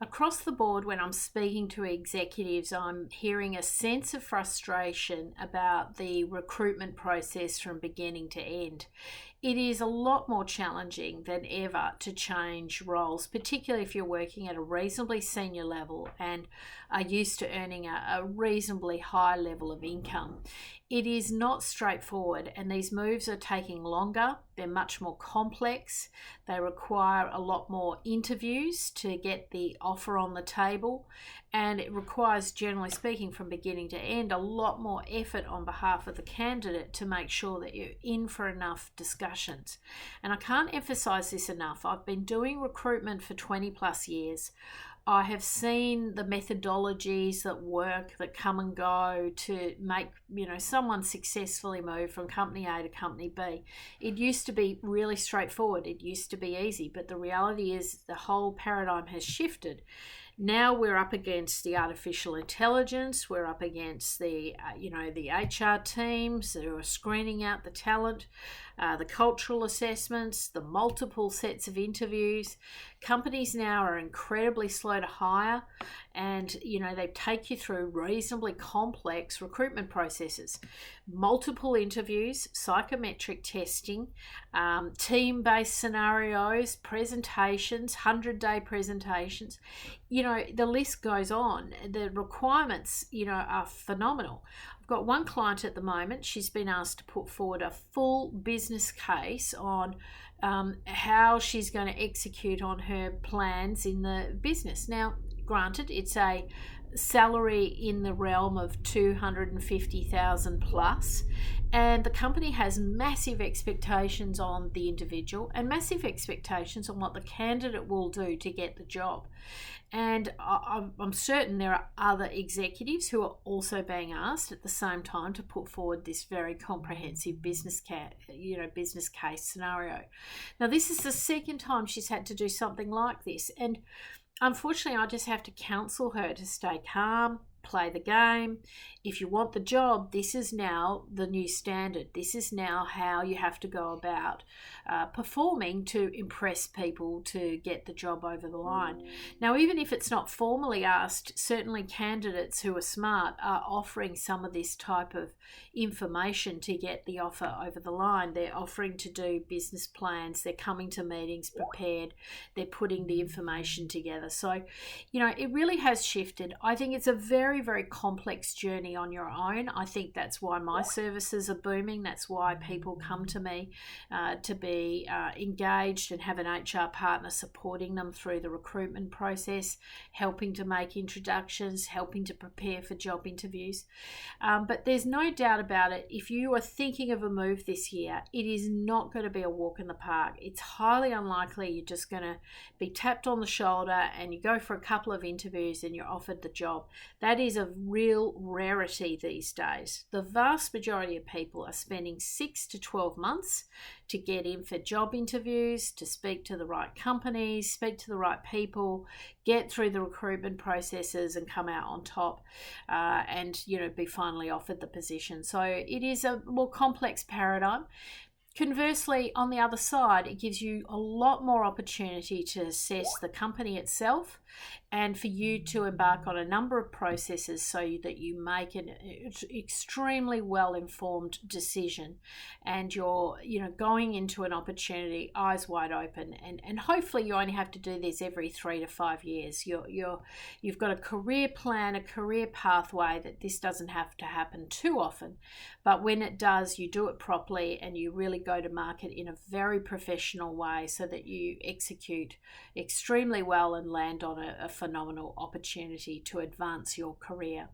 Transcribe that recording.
Across the board, when I'm speaking to executives, I'm hearing a sense of frustration about the recruitment process from beginning to end. It is a lot more challenging than ever to change roles, particularly if you're working at a reasonably senior level and are used to earning a reasonably high level of income. It is not straightforward, and these moves are taking longer. They're much more complex. They require a lot more interviews to get the offer on the table, and it requires, generally speaking, from beginning to end, a lot more effort on behalf of the candidate to make sure that you're in for enough discussions. And I can't emphasize this enough. I've been doing recruitment for 20 plus years. I have seen the methodologies that work, that come and go to make, someone successfully move from company A to company B. It used to be really straightforward. It used to be easy, but the reality is the whole paradigm has shifted. Now we're up against the artificial intelligence. We're up against the HR teams who are screening out the talent, the cultural assessments, the multiple sets of interviews. Companies now are incredibly slow to hire, and they take you through reasonably complex recruitment processes, multiple interviews, psychometric testing, team-based scenarios, presentations, 100-day presentations. The list goes on. The requirements, are phenomenal. I've got one client at the moment. She's been asked to put forward a full business case on how she's going to execute on her plans in the business. Now, granted, it's a salary in the realm of 250,000 plus, and the company has massive expectations on the individual and massive expectations on what the candidate will do to get the job. And I'm certain there are other executives who are also being asked at the same time to put forward this very comprehensive business case scenario. Now, this is the second time she's had to do something like this, and unfortunately, I just have to counsel her to stay calm, play the game. If you want the job, this is now the new standard. This is now how you have to go about performing to impress people to get the job over the line. Now, even if it's not formally asked, certainly candidates who are smart are offering some of this type of information to get the offer over the line. They're offering to do business plans. They're coming to meetings prepared. They're putting the information together. So, it really has shifted. I think it's a very, very complex journey on your own. I think that's why my services are booming. That's why people come to me to be engaged and have an HR partner supporting them through the recruitment process, helping to make introductions, helping to prepare for job interviews. But there's no doubt about it. If you are thinking of a move this year, it is not going to be a walk in the park. It's highly unlikely you're just going to be tapped on the shoulder and you go for a couple of interviews and you're offered the job. That is a real rarity these days. The vast majority of people are spending 6 to 12 months to get in for job interviews, to speak to the right companies, speak to the right people, get through the recruitment processes and come out on top and be finally offered the position. So it is a more complex paradigm. Conversely, on the other side, it gives you a lot more opportunity to assess the company itself and for you to embark on a number of processes so that you make an extremely well-informed decision and you're going into an opportunity eyes wide open, and hopefully you only have to do this every 3 to 5 years. You've got a career plan, a career pathway that this doesn't have to happen too often, but when it does, you do it properly and you really go to market in a very professional way so that you execute extremely well and land on a phenomenal opportunity to advance your career.